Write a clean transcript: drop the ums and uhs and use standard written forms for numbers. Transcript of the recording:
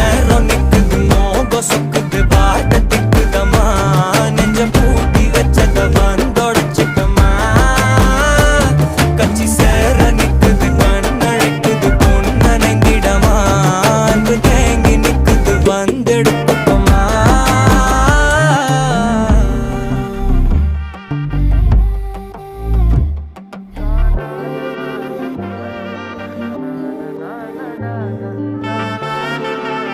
நேரம் நிக்குது மோகம் சொக்குது வாட்ட திக்குதமா நெஞ்ச பூட்டி வச்சத வந்தொடச்சிட்டமா கச்சி சேர நிக்குது கண்ணழைக்குது பொண்ணனைந்திடமா அன்பு தேங்கி நிக்குது வந்துட